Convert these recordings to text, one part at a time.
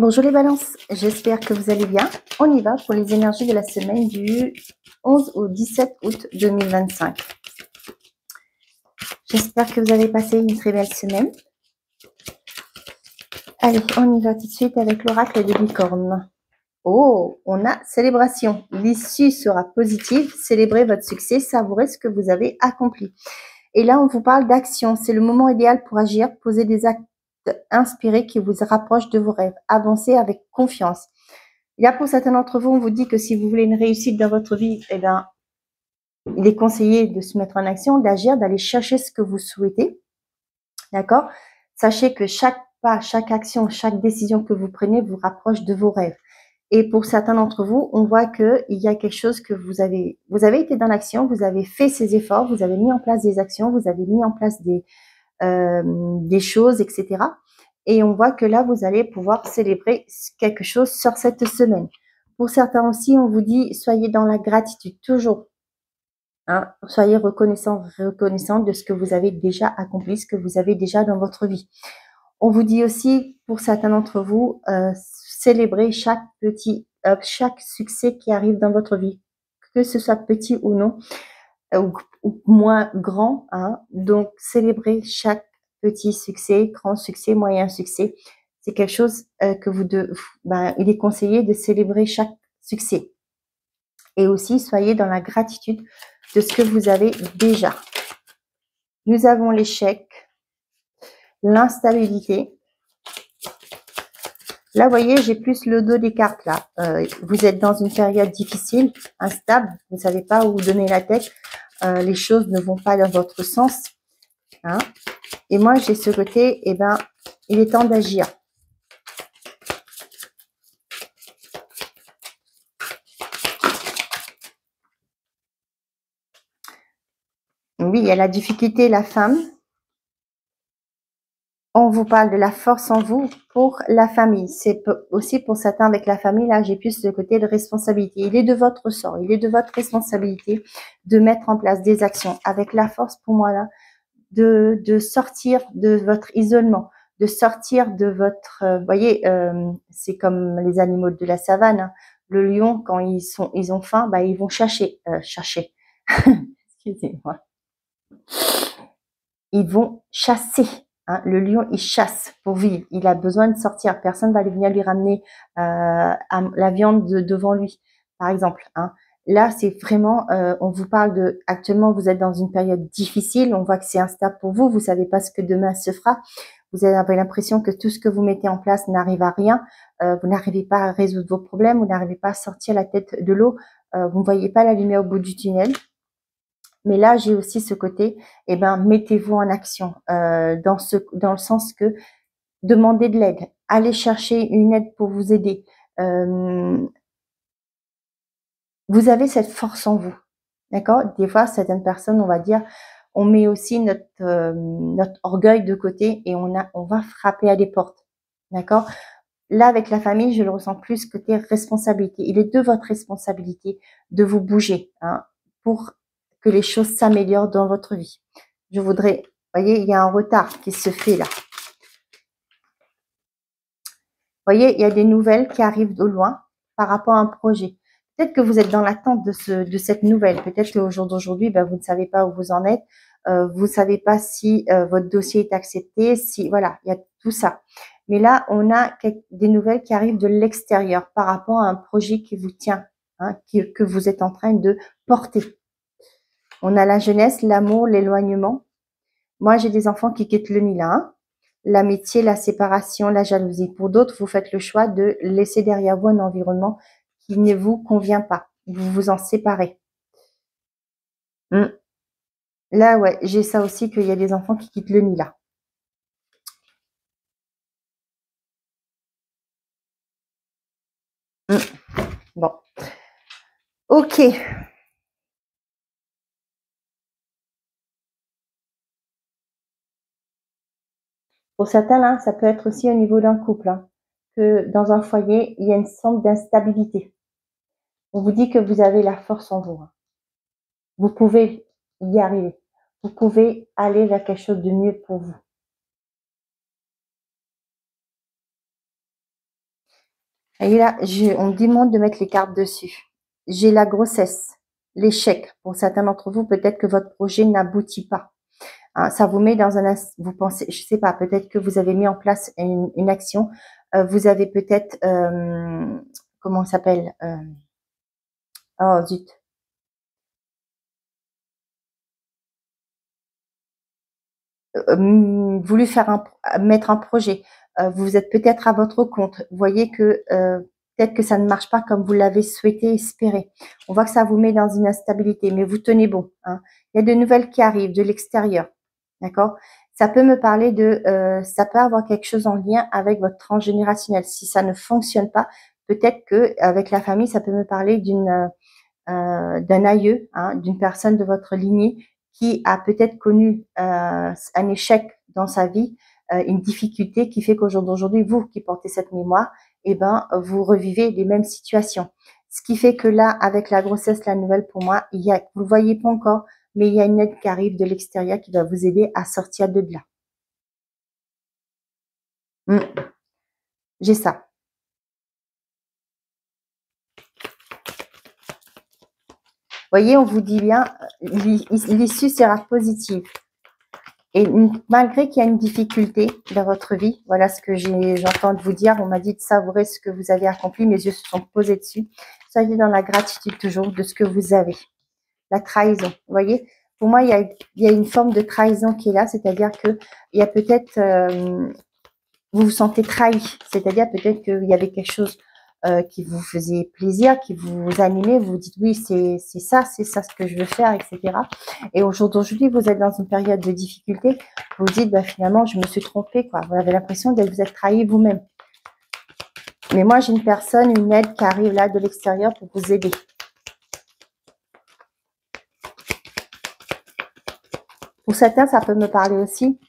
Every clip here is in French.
Bonjour les balances, j'espère que vous allez bien. On y va pour les énergies de la semaine du 11 au 17 août 2025. J'espère que vous avez passé une très belle semaine. Allez, on y va tout de suite avec l'oracle des licornes. Oh, on a célébration. L'issue sera positive. Célébrez votre succès, savourez ce que vous avez accompli. Et là, on vous parle d'action. C'est le moment idéal pour agir, poser des actes inspirés qui vous rapprochent de vos rêves. Avancez avec confiance. Et là, pour certains d'entre vous, on vous dit que si vous voulez une réussite dans votre vie, eh bien, il est conseillé de se mettre en action, d'agir, d'aller chercher ce que vous souhaitez. D'accord? Sachez que chaque pas, chaque action, chaque décision que vous prenez vous rapproche de vos rêves. Et pour certains d'entre vous, on voit qu'il y a quelque chose que vous avez été dans l'action, vous avez fait ces efforts, vous avez mis en place des actions, vous avez mis en place des choses, etc. Et on voit que là, vous allez pouvoir célébrer quelque chose sur cette semaine. Pour certains aussi, on vous dit, soyez dans la gratitude, toujours. Hein, soyez reconnaissant de ce que vous avez déjà accompli, ce que vous avez déjà dans votre vie. On vous dit aussi, pour certains d'entre vous, célébrez chaque succès qui arrive dans votre vie, que ce soit petit ou non, ou moins grand. Hein. Donc, célébrez chaque petit succès, grand succès, moyen succès. C'est quelque chose que il est conseillé de célébrer chaque succès. Et aussi, soyez dans la gratitude de ce que vous avez déjà. Nous avons l'échec, l'instabilité. Là, vous voyez, j'ai plus le dos des cartes là. Vous êtes dans une période difficile, instable, vous ne savez pas où donner la tête. Les choses ne vont pas dans votre sens. Hein. Et moi, j'ai ce côté, eh ben, il est temps d'agir. Oui, il y a la difficulté, la femme. On vous parle de la force en vous pour la famille. C'est aussi pour certains avec la famille, là, j'ai plus ce côté de responsabilité. Il est de votre ressort, il est de votre responsabilité de mettre en place des actions avec la force pour moi, là, de sortir de votre isolement, de sortir de votre... voyez, c'est comme les animaux de la savane. Hein. Le lion, quand ils ont faim, ils vont chercher. Excusez-moi. Ils vont chasser. Hein. Le lion, il chasse pour vivre. Il a besoin de sortir. Personne va venir lui ramener la viande devant lui, par exemple. Hein. Là, c'est vraiment, on vous parle de, actuellement, vous êtes dans une période difficile. On voit que c'est instable pour vous. Vous savez pas ce que demain se fera. Vous avez l'impression que tout ce que vous mettez en place n'arrive à rien. Vous n'arrivez pas à résoudre vos problèmes. Vous n'arrivez pas à sortir la tête de l'eau. Vous ne voyez pas la lumière au bout du tunnel. Mais là, j'ai aussi ce côté, eh ben, mettez-vous en action, dans le sens que demandez de l'aide, allez chercher une aide pour vous aider. Vous avez cette force en vous, d'accord? Des fois, certaines personnes, on va dire, on met aussi notre orgueil de côté et on va frapper à des portes, d'accord? Là, avec la famille, je le ressens plus côté responsabilité. Il est de votre responsabilité de vous bouger, hein, pour que les choses s'améliorent dans votre vie. Je voudrais, vous voyez, il y a un retard qui se fait là. Vous voyez, il y a des nouvelles qui arrivent de loin par rapport à un projet. Peut-être que vous êtes dans l'attente de cette nouvelle. Peut-être qu'au jour d'aujourd'hui, vous ne savez pas où vous en êtes. Vous ne savez pas si votre dossier est accepté. Si voilà, il y a tout ça. Mais là, on a des nouvelles qui arrivent de l'extérieur par rapport à un projet qui vous tient, hein, que vous êtes en train de porter. On a la jeunesse, l'amour, l'éloignement. Moi, j'ai des enfants qui quittent le nid là. Hein. L'amitié, la séparation, la jalousie. Pour d'autres, vous faites le choix de laisser derrière vous un environnement qui ne vous convient pas. Vous vous en séparez. Là, ouais, j'ai ça aussi, qu'il y a des enfants qui quittent le nid là. Bon. Ok. Pour certains, là, ça peut être aussi au niveau d'un couple. Hein, que dans un foyer, il y a une sorte d'instabilité. On vous dit que vous avez la force en vous. Hein. Vous pouvez y arriver. Vous pouvez aller vers quelque chose de mieux pour vous. Et là, on me demande de mettre les cartes dessus. J'ai la grossesse, l'échec. Pour certains d'entre vous, peut-être que votre projet n'aboutit pas. Hein, ça vous met dans vous pensez, je sais pas, peut-être que vous avez mis en place une action. Vous avez peut-être, comment ça s'appelle oh zut. Voulu mettre un projet. Vous êtes peut-être à votre compte. Vous voyez que peut-être que ça ne marche pas comme vous l'avez souhaité, espéré. On voit que ça vous met dans une instabilité, mais vous tenez bon. Hein. Il y a de nouvelles qui arrivent de l'extérieur. D'accord? Ça peut me parler ça peut avoir quelque chose en lien avec votre transgénérationnel. Si ça ne fonctionne pas, peut-être que avec la famille, ça peut me parler d'un aïeux, hein, d'une personne de votre lignée qui a peut-être connu un échec dans sa vie, une difficulté qui fait qu'aujourd'hui, vous qui portez cette mémoire, eh ben, vous revivez les mêmes situations. Ce qui fait que là, avec la grossesse, la nouvelle pour moi, vous le voyez pas encore, mais il y a une aide qui arrive de l'extérieur qui va vous aider à sortir de là. J'ai ça. Voyez, on vous dit bien, l'issue sera positive. Et malgré qu'il y a une difficulté dans votre vie, voilà ce que j'entends de vous dire. On m'a dit de savourer ce que vous avez accompli. Mes yeux se sont posés dessus. Soyez dans la gratitude toujours de ce que vous avez. La trahison, vous voyez. Pour moi, il y a une forme de trahison qui est là. C'est-à-dire que il y a peut-être, vous vous sentez trahi. C'est-à-dire peut-être qu'il y avait quelque chose qui vous faisait plaisir, qui vous animait, vous vous dites oui, c'est ça ce que je veux faire, etc. Et aujourd'hui, vous êtes dans une période de difficulté, vous vous dites bah, finalement, je me suis trompée, quoi. Vous avez l'impression de vous être trahi vous-même. Mais moi, j'ai une personne, une aide qui arrive là de l'extérieur pour vous aider. Pour certains, ça peut me parler aussi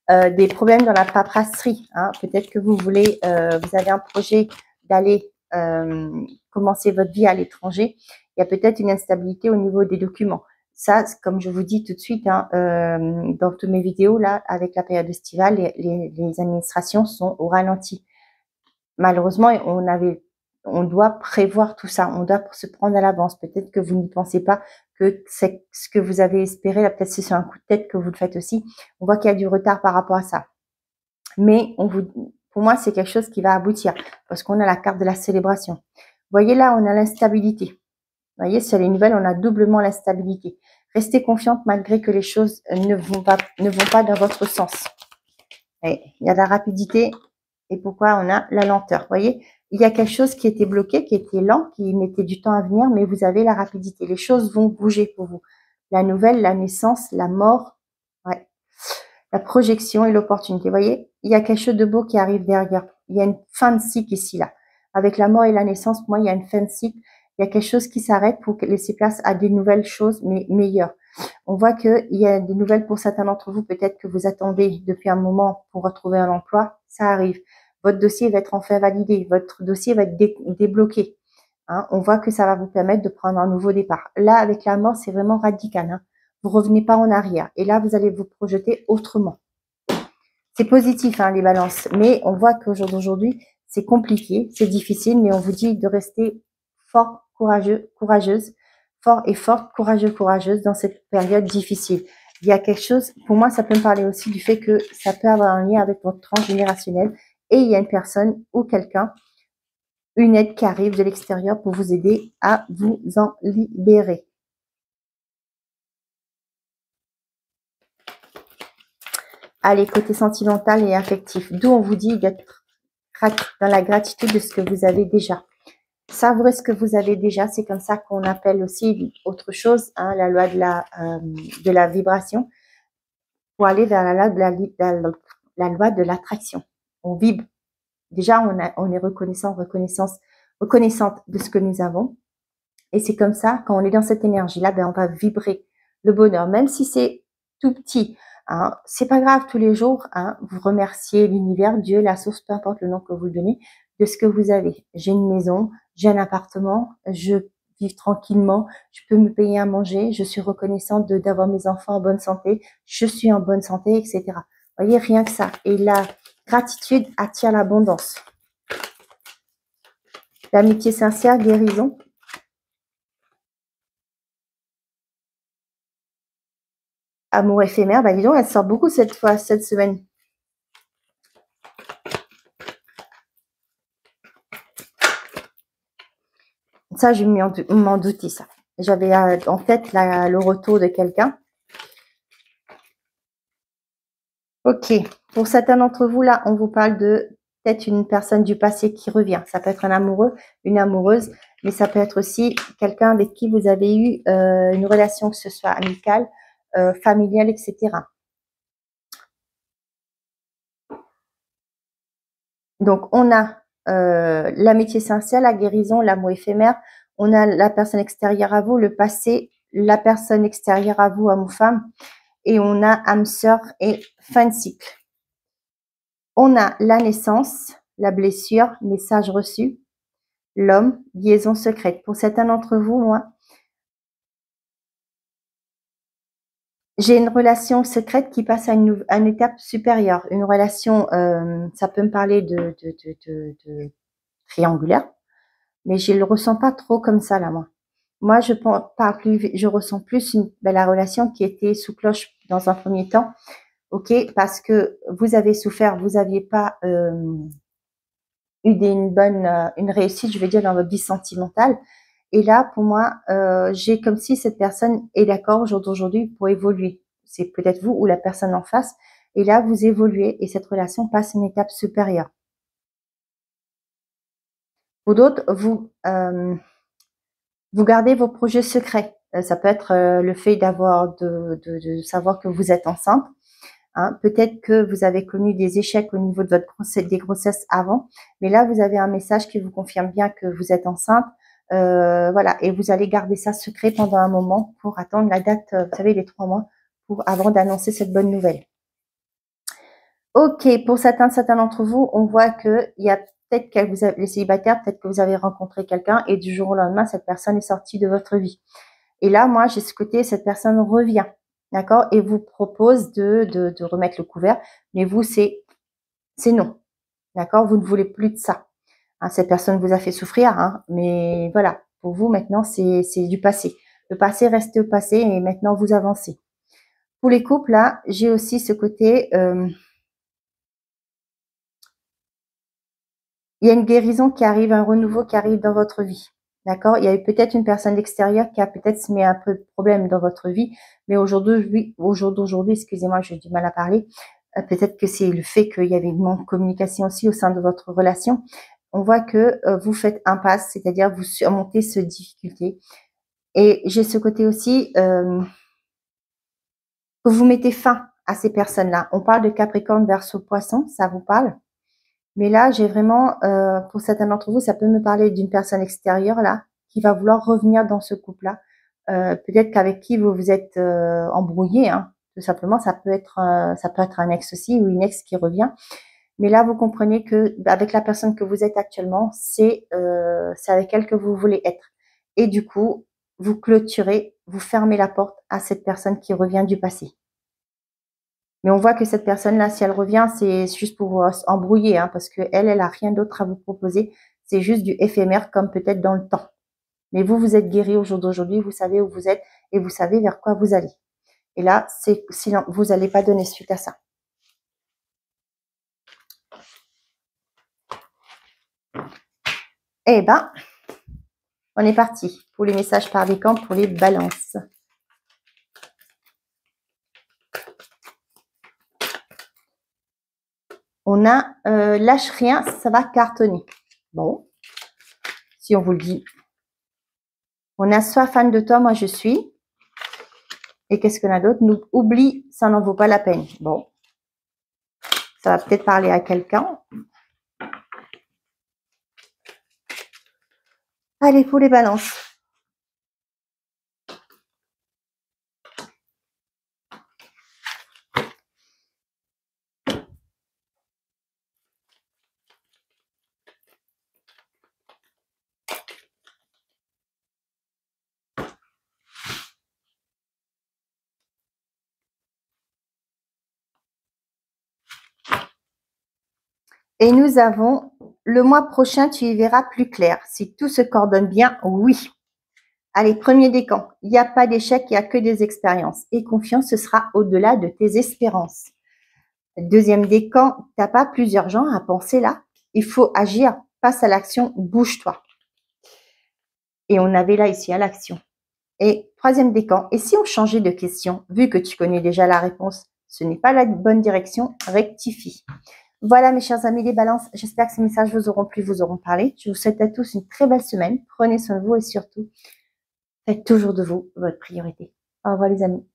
des problèmes dans la paperasserie. Hein. Peut-être que vous voulez, vous avez un projet d'aller commencer votre vie à l'étranger. Il y a peut-être une instabilité au niveau des documents. Ça, comme je vous dis tout de suite, hein, dans toutes mes vidéos, là, avec la période estivale, les administrations sont au ralenti. Malheureusement, on doit prévoir tout ça. On doit se prendre à l'avance. Peut-être que vous ne pensez pas que c'est ce que vous avez espéré. Là, peut-être c'est sur un coup de tête que vous le faites aussi. On voit qu'il y a du retard par rapport à ça. Mais pour moi, c'est quelque chose qui va aboutir parce qu'on a la carte de la célébration. Vous voyez là, on a l'instabilité. Vous voyez, sur les nouvelles, on a doublement l'instabilité. Restez confiante malgré que les choses ne vont pas dans votre sens. Et il y a la rapidité et pourquoi on a la lenteur. Vous voyez, il y a quelque chose qui était bloqué, qui était lent, qui mettait du temps à venir, mais vous avez la rapidité. Les choses vont bouger pour vous. La nouvelle, la naissance, la mort, ouais, la projection et l'opportunité. Vous voyez, il y a quelque chose de beau qui arrive derrière. Il y a une fin de cycle ici, là. Avec la mort et la naissance, pour moi, il y a une fin de cycle. Il y a quelque chose qui s'arrête pour laisser place à des nouvelles choses, mais meilleures. On voit qu'il y a des nouvelles pour certains d'entre vous. Peut-être que vous attendez depuis un moment pour retrouver un emploi. Ça arrive. Votre dossier va être enfin validé. Votre dossier va être débloqué. Hein, on voit que ça va vous permettre de prendre un nouveau départ. Là, avec la mort, c'est vraiment radical. Hein. Vous revenez pas en arrière. Et là, vous allez vous projeter autrement. C'est positif, hein, les balances. Mais on voit qu'aujourd'hui, c'est compliqué, c'est difficile, mais on vous dit de rester fort, courageux, courageuse, fort et forte, courageux, courageuse dans cette période difficile. Il y a quelque chose, pour moi, ça peut me parler aussi du fait que ça peut avoir un lien avec votre transgénérationnel et il y a une personne ou quelqu'un, une aide qui arrive de l'extérieur pour vous aider à vous en libérer. Allez, côté sentimental et affectif, d'où on vous dit d'être dans la gratitude de ce que vous avez déjà. Savourez ce que vous avez déjà, c'est comme ça qu'on appelle aussi autre chose, hein, la loi de la vibration, pour aller vers la loi de l'attraction. On vibre. Déjà, on est reconnaissante de ce que nous avons. Et c'est comme ça, quand on est dans cette énergie-là, ben, on va vibrer le bonheur, même si c'est tout petit. Hein, c'est pas grave tous les jours, hein, vous remerciez l'univers, Dieu, la source, peu importe le nom que vous donnez, de ce que vous avez. J'ai une maison, j'ai un appartement, je vis tranquillement, je peux me payer à manger, je suis reconnaissante d'avoir mes enfants en bonne santé, je suis en bonne santé, etc. Vous voyez, rien que ça. Et la gratitude attire l'abondance. L'amitié sincère, guérison. Amour éphémère, bah dis donc, elle sort beaucoup cette semaine. Ça, je m'en doutais, ça. J'avais en tête le retour de quelqu'un. Ok, pour certains d'entre vous, là, on vous parle de peut-être une personne du passé qui revient. Ça peut être un amoureux, une amoureuse, mais ça peut être aussi quelqu'un avec qui vous avez eu une relation, que ce soit amicale, familiale, etc. Donc, on a l'amitié sincère, la guérison, l'amour éphémère. On a la personne extérieure à vous, le passé, la personne extérieure à vous, homme-femme. Et on a âme sœur et fin de cycle. On a la naissance, la blessure, message reçu, l'homme, liaison secrète. Pour certains d'entre vous, moi, j'ai une relation secrète qui passe à une étape supérieure. Une relation, ça peut me parler de triangulaire, mais je le ressens pas trop comme ça là, moi. Moi, je ressens plus la relation qui était sous cloche dans un premier temps, ok, parce que vous avez souffert, vous n'aviez pas eu une réussite, je vais dire, dans votre vie sentimentale. Et là, pour moi, j'ai comme si cette personne est d'accord au jour d'aujourd'hui pour évoluer. C'est peut-être vous ou la personne en face. Et là, vous évoluez et cette relation passe à une étape supérieure. Pour d'autres, vous gardez vos projets secrets. Ça peut être le fait de savoir que vous êtes enceinte. Hein. Peut-être que vous avez connu des échecs au niveau de des grossesses avant, mais là, vous avez un message qui vous confirme bien que vous êtes enceinte. Voilà, et vous allez garder ça secret pendant un moment pour attendre la date, vous savez, les 3 mois, avant d'annoncer cette bonne nouvelle. Ok, pour certains d'entre vous, on voit que il y a peut-être que vous avez, les célibataires, peut-être que vous avez rencontré quelqu'un et du jour au lendemain, cette personne est sortie de votre vie. Et là, moi, j'ai ce côté, cette personne revient, d'accord, et vous propose de remettre le couvert, mais vous, c'est non, d'accord, vous ne voulez plus de ça. Hein, cette personne vous a fait souffrir, hein, mais voilà, pour vous, maintenant, c'est du passé. Le passé reste au passé et maintenant, vous avancez. Pour les couples, là, j'ai aussi ce côté... il y a une guérison qui arrive, un renouveau qui arrive dans votre vie. D'accord? Il y a eu peut-être une personne extérieure qui a peut-être mis un peu de problème dans votre vie, mais au jour d'aujourd'hui, excusez-moi, j'ai du mal à parler. Peut-être que c'est le fait qu'il y avait une manque de communication aussi au sein de votre relation. On voit que vous faites impasse, c'est-à-dire vous surmontez ce difficulté. Et j'ai ce côté aussi que vous mettez fin à ces personnes-là. On parle de Capricorne, Verseau, Poisson, ça vous parle? Mais là, j'ai vraiment, pour certains d'entre vous, ça peut me parler d'une personne extérieure là, qui va vouloir revenir dans ce couple-là. Peut-être qu'avec qui vous vous êtes embrouillé, hein, tout simplement. Ça peut être un ex aussi ou une ex qui revient. Mais là, vous comprenez que avec la personne que vous êtes actuellement, c'est avec elle que vous voulez être. Et du coup, vous clôturez, vous fermez la porte à cette personne qui revient du passé. Mais on voit que cette personne-là, si elle revient, c'est juste pour embrouiller, hein, parce qu'elle a rien d'autre à vous proposer. C'est juste du éphémère, comme peut-être dans le temps. Mais vous, vous êtes guéri au jour d'aujourd'hui, vous savez où vous êtes et vous savez vers quoi vous allez. Et là, sinon, vous n'allez pas donner suite à ça. Eh ben, on est parti pour les messages par décan pour les balances. On a lâche rien, ça va cartonner. Bon, si on vous le dit. On a sois fan de toi, moi je suis. Et qu'est-ce qu'on a d'autre? Nous oublie, ça n'en vaut pas la peine. Bon, ça va peut-être parler à quelqu'un. Allez, pour les balances. Et nous avons Le mois prochain, tu y verras plus clair. Si tout se coordonne bien, oui. Allez, premier décan. Il n'y a pas d'échec, il n'y a que des expériences. Et confiance, ce sera au-delà de tes espérances. Deuxième décan, tu n'as pas plusieurs gens à penser là. Il faut agir, passe à l'action, bouge-toi. Et on avait là ici à l'action. Et troisième décan, et si on changeait de question, vu que tu connais déjà la réponse, ce n'est pas la bonne direction, rectifie. Voilà mes chers amis les balances, j'espère que ces messages vous auront plu, vous auront parlé. Je vous souhaite à tous une très belle semaine, prenez soin de vous et surtout, faites toujours de vous votre priorité. Au revoir les amis.